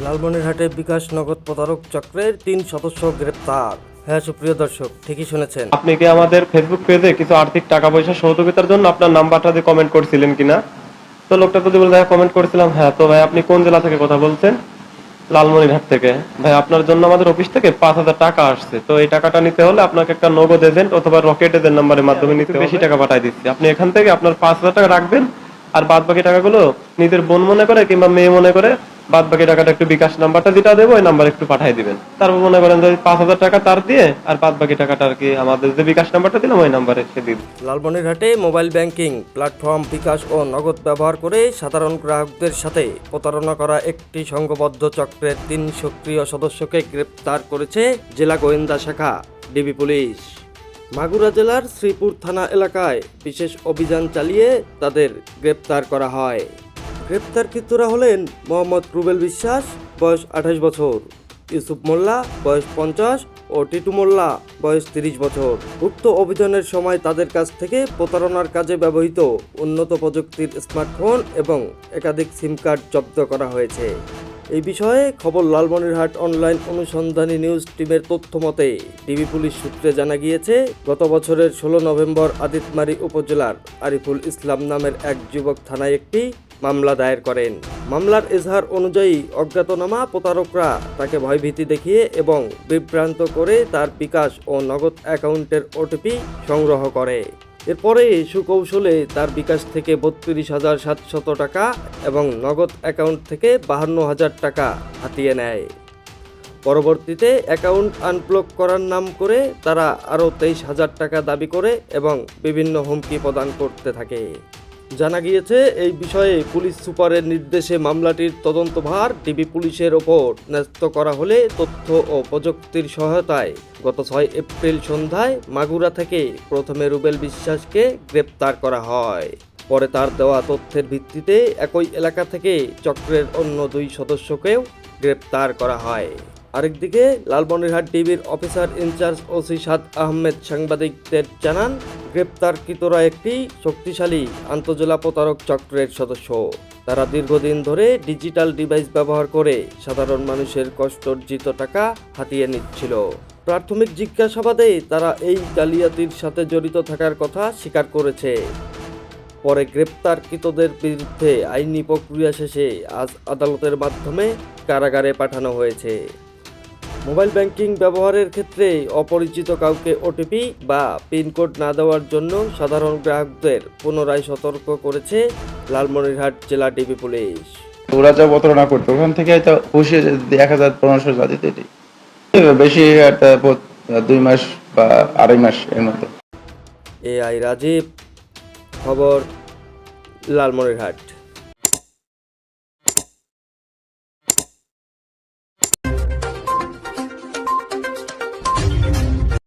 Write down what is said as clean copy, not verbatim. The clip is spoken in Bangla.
লালমনিরহাটে বিকাশ নগদ প্রতারক চক্রের 3 সদস্য গ্রেপ্তার। হ্যাঁ সুপ্রিয় দর্শক, ঠিকই শুনেছেন। আপনি কি আমাদের ফেসবুক পেজে কিছু আর্থিক টাকা পয়সা সহযোগিতার জন্য আপনার নাম্বারটা দিয়ে কমেন্ট করছিলেন কিনা? তো লোকটা যদি বলে ভাই কমেন্ট করেছিলাম, হ্যাঁ তো ভাই আপনি কোন জেলা থেকে কথা বলছেন? লালমনিরহাট থেকে। ভাই আপনার জন্য আমাদের অফিস থেকে 5,000 টাকা আসছে, তো এই টাকাটা নিতে হলে আপনাকে একটা নগদ এজেন্ট অথবা রকেট এজেন্ট নাম্বারের মাধ্যমে নিতে বেশি টাকা পাঠিয়ে দিচ্ছি। আপনি এখান থেকে আপনার 5,000 টাকা রাখবেন, আর বাদ বাকি টাকাগুলো নিজের বোন মনে করে কিংবা মেয়ে মনে করে বাদ বাকি টাকাটা একটু বিকাশ নাম্বারটা যেটা দেবো ওই নাম্বার একটু পাঠিয়ে দিবেন। তারপর মনে করেন যে 5,000 টাকা তার দিয়ে আর বাদ বাকি টাকাটা আর কি আমাদের যে বিকাশ নাম্বারটা দিলাম ওই নাম্বারে সে দিন। লালমনিরহাটে মোবাইল ব্যাংকিং প্ল্যাটফর্ম বিকাশ ও নগদ ব্যবহার করে সাধারণ গ্রাহকদের সাথে প্রতারণা করা একটি সংঘবদ্ধ চক্রের 3 সক্রিয় সদস্যকে গ্রেপ্তার করেছে জেলা গোয়েন্দা শাখা ডিবি পুলিশ। মাগুরা জেলার শ্রীপুর থানা এলাকায় বিশেষ অভিযান চালিয়ে তাদের গ্রেপ্তার করা হয়। গ্রেপ্তারকৃতরা হলেন মোহাম্মদ রুবেল বিশ্বাস, বয়স 28 বছর, ইউসুফ মোল্লা, বয়স 50 ও টিটু মোল্লা, বয়স 30 বছর। উক্ত অভিযানের সময় তাদের কাছ থেকে প্রতারণার কাজে ব্যবহৃত উন্নত প্রযুক্তির স্মার্টফোন এবং একাধিক সিম কার্ড জব্দ করা হয়েছে। এই বিষয়ে খবর লালমনিরহাট অনলাইন অনুসন্ধানী নিউজ টিমের তথ্য মতে ডিবি পুলিশ সূত্রে জানা গিয়েছে, গত বছরের 16 নভেম্বর আদিতমারী উপজেলার আরিফুল ইসলাম নামের এক যুবক থানায় একটি মামলা দায়ের করেন। মামলার এজাহার অনুযায়ী অজ্ঞাতনামা প্রতারকরা তাকে ভয়ভীতি দেখিয়ে এবং বিভ্রান্ত করে তার বিকাশ ও নগদ অ্যাকাউন্টের ওটিপি সংগ্রহ করে। এরপরে সুকৌশলে তার বিকাশ থেকে 32,700 টাকা এবং নগদ অ্যাকাউন্ট থেকে 52,000 টাকা হাতিয়ে নেয়। পরবর্তীতে অ্যাকাউন্ট আনব্লক করার নাম করে তারা আরও 23,000 টাকা দাবি করে এবং বিভিন্ন হুমকি প্রদান করতে থাকে। জানা গিয়েছে, এই বিষয়ে পুলিশ সুপারের নির্দেশে মামলাটির তদন্তভার ডিবি পুলিশের ওপর ন্যস্ত করা হলে তথ্য ও প্রযুক্তির সহায়তায় গত 6 এপ্রিল সন্ধ্যায় মাগুরা থেকে প্রথমে রুবেল বিশ্বাসকে গ্রেপ্তার করা হয়। পরে তার দেওয়া তথ্যের ভিত্তিতে একই এলাকা থেকে চক্রের অন্য 2 সদস্যকেও গ্রেপ্তার করা হয়। আরেকদিকে লালমনিরহাট ডিবির অফিসার ইনচার্জ ওসি সাদ আহমেদ সাংবাদিকদের জানান, গ্রেপ্তারকৃতরা একটি শক্তিশালী আন্তজেলা প্রতারক চক্রের সদস্য। তারা দীর্ঘদিন ধরে ডিজিটাল ডিভাইস ব্যবহার করে সাধারণ মানুষের কষ্টার্জিত টাকা হাতিয়ে নিচ্ছিল। প্রাথমিক জিজ্ঞাসাবাদে তারা এই জালিয়াতির সাথে জড়িত থাকার কথা স্বীকার করেছে। পরে গ্রেপ্তারকৃতদের বিরুদ্ধে আইনি প্রক্রিয়া শেষে আজ আদালতের মাধ্যমে কারাগারে পাঠানো হয়েছে। মোবাইল ব্যাংকিং ব্যবহারের ক্ষেত্রে অপরিচিত কাউকে ওটিপি বা পিনকোড না দেওয়ার জন্য সাধারণ গ্রাহকদের পুনরায় সতর্ক করেছে লালমনিরহাট জেলা ডিবি পুলিশ। ওরা যা প্রতারণা করতো ওখান থেকে হয়তো 1,000-1,500 যা দিতে বেশি একটা 2 মাস বা 2.5 মাস এর মতো। AI রাজীব, খবর লালমনিরহাট।